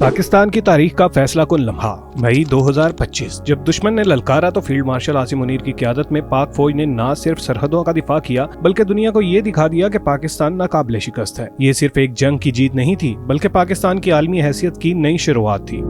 पाकिस्तान की तारीख का फैसला कुन लम्हा मई 2025। जब दुश्मन ने ललकारा तो फील्ड मार्शल आसिम मुनीर की क़यादत में पाक फौज ने न सिर्फ सरहदों का दिफा किया बल्कि दुनिया को ये दिखा दिया कि पाकिस्तान नाकाबिले शिकस्त है। ये सिर्फ एक जंग की जीत नहीं थी बल्कि पाकिस्तान की आलमी हैसियत की नई शुरुआत थी।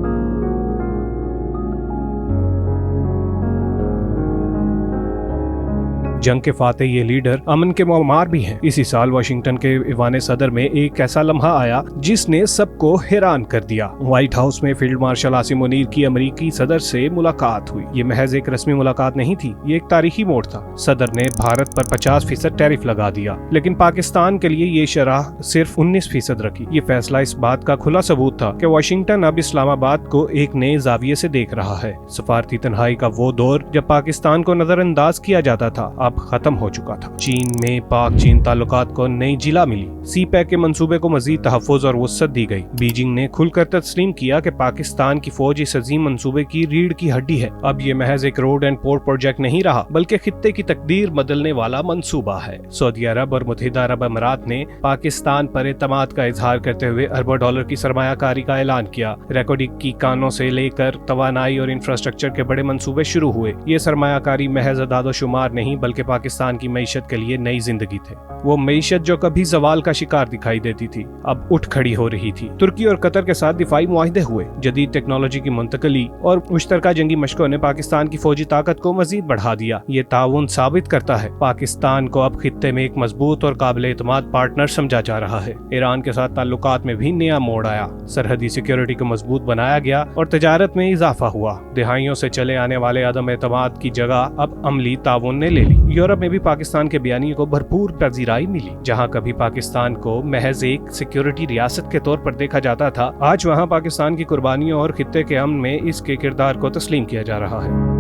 जंग के फातेह ये लीडर अमन के मुआमार भी हैं। इसी साल वाशिंगटन के ईवान सदर में एक ऐसा लम्हा आया जिसने सबको हैरान कर दिया। व्हाइट हाउस में फील्ड मार्शल आसिम मुनीर की अमेरिकी सदर से मुलाकात हुई। ये महज एक रस्मी मुलाकात नहीं थी, ये एक तारीखी मोड़ था। सदर ने भारत पर 50% टैरिफ लगा दिया, लेकिन पाकिस्तान के लिए ये शरह सिर्फ 19% रखी। ये फैसला इस बात का खुला सबूत था कि वाशिंगटन अब इस्लामाबाद को एक नए जाविये से देख रहा है। सफारती तन्हाई का वो दौर जब पाकिस्तान को नजरअंदाज किया जाता था अब खत्म हो चुका था। चीन में पाक चीन ताल्लुकात को नई जिला मिली। सी पैक के मंसूबे को मजीद तहफ़्फ़ुज़ और वुसअत दी गई। बीजिंग ने खुलकर तस्लीम किया कि पाकिस्तान की फौज इस अजीम मंसूबे की रीढ़ की हड्डी है। अब ये महज एक रोड एंड पोर्ट प्रोजेक्ट नहीं रहा बल्कि खित्ते की तकदीर बदलने वाला मंसूबा है। सऊदी अरब और मुत्तहिदा अरब अमीरात ने पाकिस्तान पर एतमाद का इजहार करते हुए अरबों डॉलर की सरमायाकारी का ऐलान किया। रेकॉर्डिंग की कानों से लेकर तवानाई और इंफ्रास्ट्रक्चर के बड़े मंसूबे शुरू हुए। ये सरमायाकारी महज अदाद-ओ-शुमार नहीं बल्कि पाकिस्तान की मईशत के लिए नई जिंदगी थे। वो मईशत जो कभी जवाल का शिकार दिखाई देती थी अब उठ खड़ी हो रही थी। तुर्की और कतर के साथ दिफाई मुआहिदे हुए। जदीद टेक्नोलॉजी की मुंतकली और मुश्तरका जंगी मशकों ने पाकिस्तान की फौजी ताकत को मजीद बढ़ा दिया। ये ताउन साबित करता है पाकिस्तान को अब खित्ते में एक मजबूत और काबिल एतमाद पार्टनर समझा जा रहा है। ईरान के साथ ताल्लुकात में भी नया मोड़ आया। सरहदी सिक्योरिटी को मजबूत बनाया गया और तजारत में इजाफा हुआ। दिहाइयों से चले आने वाले अदम एतमाद की जगह अब अमली ताउन ने ले ली। यूरोप में भी पाकिस्तान के बयानिए को भरपूर पजीराई मिली। जहां कभी पाकिस्तान को महज एक सिक्योरिटी रियासत के तौर पर देखा जाता था, आज वहां पाकिस्तान की कुर्बानियों और खित्ते के अमन में इसके किरदार को तस्लीम किया जा रहा है।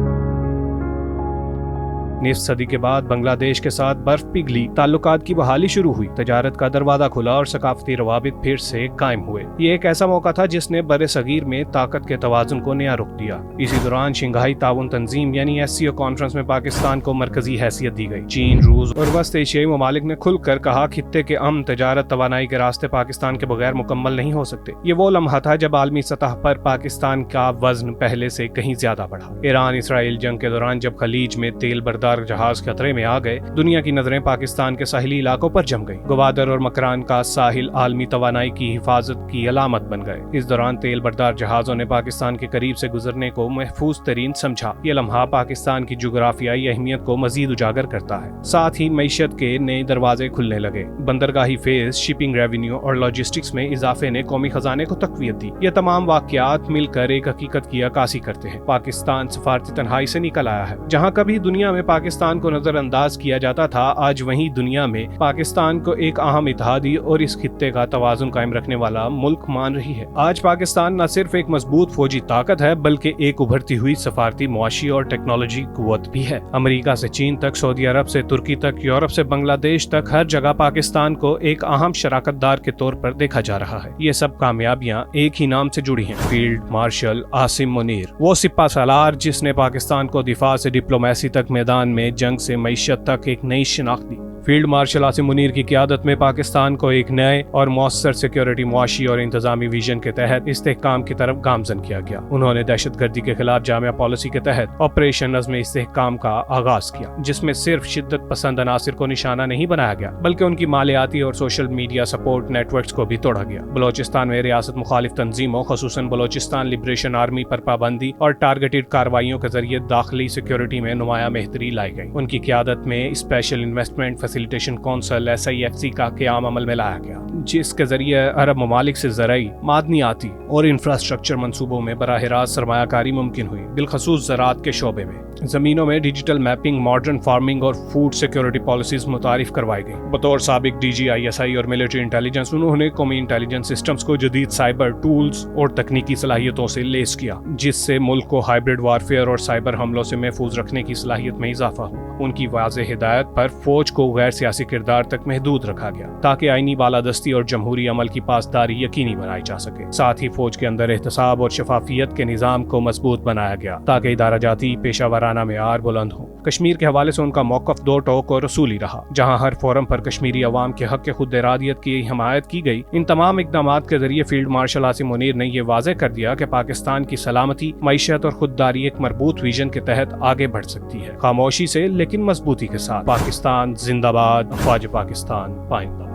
निस्फ सदी के बाद बांग्लादेश के साथ बर्फ पिघली, ताल्लुकात की बहाली शुरू हुई, तजारत का दरवाजा खुला और सकाफती रवाबित फिर से कायम हुए। ये एक ऐसा मौका था जिसने बरे सगीर में ताकत के तवाजुन को नया रुख दिया। इसी दौरान शंघाई ताउन तंजीम यानी SCO कॉन्फ्रेंस में पाकिस्तान को मरकजी हैसियत दी गई। चीन, रूस और वस्त एशियाई ममालिक ने खुलकर कहा खित्ते के अमन, तजारत, तवानाई के रास्ते पाकिस्तान के बगैर मुकम्मल नहीं हो सकते। ये वो लम्हा था जब आलमी सतह पर पाकिस्तान का वजन पहले से कहीं ज्यादा बढ़ा। ईरान इसराइल जंग के दौरान जब खलीज में तेल बरदार जहाज खतरे में आ गए, दुनिया की नजरें पाकिस्तान के साहिली इलाकों पर जम गई। गवादर और मकरान का साहिल आलमी तवानाई की हिफाजत की अलामत बन गए। इस दौरान तेल बरदार जहाजों ने पाकिस्तान के करीब से गुजरने को महफूज तरीन समझा। ये लम्हा पाकिस्तान की जुग्राफियाई अहमियत को मजीद उजागर करता है। साथ ही मईशत के नए दरवाजे खुलने लगे। बंदरगाही फेज, शिपिंग रेवेन्यू और लॉजिस्टिक्स में इजाफे ने कौमी खजाने को तकवीत दी। ये तमाम वाकयात मिलकर एक हकीकत की अक्कासी करते हैं। पाकिस्तान सफारती तन्हाई से निकल आया है। जहाँ कभी दुनिया में पाकिस्तान को नजरअंदाज किया जाता था, आज वहीं दुनिया में पाकिस्तान को एक अहम इत्तेहादी और इस खित्ते का तवाजुन कायम रखने वाला मुल्क मान रही है। आज पाकिस्तान न सिर्फ एक मजबूत फौजी ताकत है बल्कि एक उभरती हुई सफारती, मुआशी और टेक्नोलॉजी कुव्वत भी है। अमेरिका से चीन तक, सऊदी अरब से तुर्की तक, यूरोप से बांग्लादेश तक, हर जगह पाकिस्तान को एक अहम शराकतदार के तौर पर देखा जा रहा है। ये सब कामयाबियां एक ही नाम से जुड़ी हैं, फील्ड मार्शल आसिम मुनीर। वो सिपा सालार जिसने पाकिस्तान को दिफा से डिप्लोमेसी तक, मैदान में जंग से मईशत तक एक नई शिनाख्त दी। फील्ड मार्शल आसिम मुनीर की क़यादत में पाकिस्तान को एक नए और मौसर सिक्योरिटी, मुआशी और इंतजामी विजन के तहत इस्तेहकाम की तरफ गामजन किया गया। उन्होंने दहशतगर्दी के खिलाफ जामिया पॉलिसी के तहत ऑपरेशन नज़्म इस्तेहकाम का आगाज किया, जिसमें सिर्फ शिद्दत पसंद अनासिर को निशाना नहीं बनाया गया बल्कि उनकी मालियाती और सोशल मीडिया सपोर्ट नेटवर्क्स को भी तोड़ा गया। बलोचिस्तान में रियासत मुखालिफ तंजीमों, खसूसन बलोचिस्तान लिबरेशन आर्मी पर पाबंदी और टारगेटेड कार्रवाइयों के जरिए दाखिली सिक्योरिटी में नुमाया बेहतरी लाई गई। उनकी क़यादत में special investment facilitation council SIFC का क़याम अमल में लाया गया, जिसके जरिए अरब ममालिक से ज़राई, मादनियाती और इंफ्रास्ट्रक्चर मंसूबों में बराह रास्त सरमायाकारी मुमकिन हुई। बिलखसूस ज़राअत के शोबे में जमीनों में डिजिटल मैपिंग, मॉडर्न फार्मिंग और फूड सिक्योरिटी पॉलिसीज मुतारिफ करवाई गई। बतौर साबिक DG ISI और मिलिट्री इंटेलिजेंस, उन्होंने कौमी इंटेलिजेंस सिस्टम्स को जदीद साइबर टूल्स और तकनीकी सलाहियतों से लेस किया, जिससे मुल्क को हाइब्रिड वारफेयर और साइबर हमलों से महफूज रखने की सलाहियत में इजाफा हुआ। उनकी वाज़ेह हिदायत पर फौज को गैर सियासी किरदार तक महदूद रखा गया ताकि आईनी बालादस्ती और जमहूरी अमल की पासदारी यकीनी बनाई जा सके। साथ ही फौज के अंदर एहतसाब और शफाफियत के निज़ाम को मजबूत बनाया गया ताकि इदारा जाती पेशा वाराना मेयार बुलंद हो। कश्मीर के हवाले से उनका मौक़िफ़ दो टोक और रसूली रहा। जहाँ हर फोरम पर कश्मीरी अवाम के हक़ खुद इरादियत की हमायत की गई, इन तमाम इक़दामात के जरिए फील्ड मार्शल आसिम मुनीर ने यह वाज़ेह कर दिया कि पाकिस्तान की सलामती, मईशत और खुददारी एक मरबूत विजन के तहत आगे बढ़ सकती है, खामोशी से लेकिन मजबूती के साथ। पाकिस्तान जिंदाबाद, ख्वाज पाकिस्तान पाइंदा।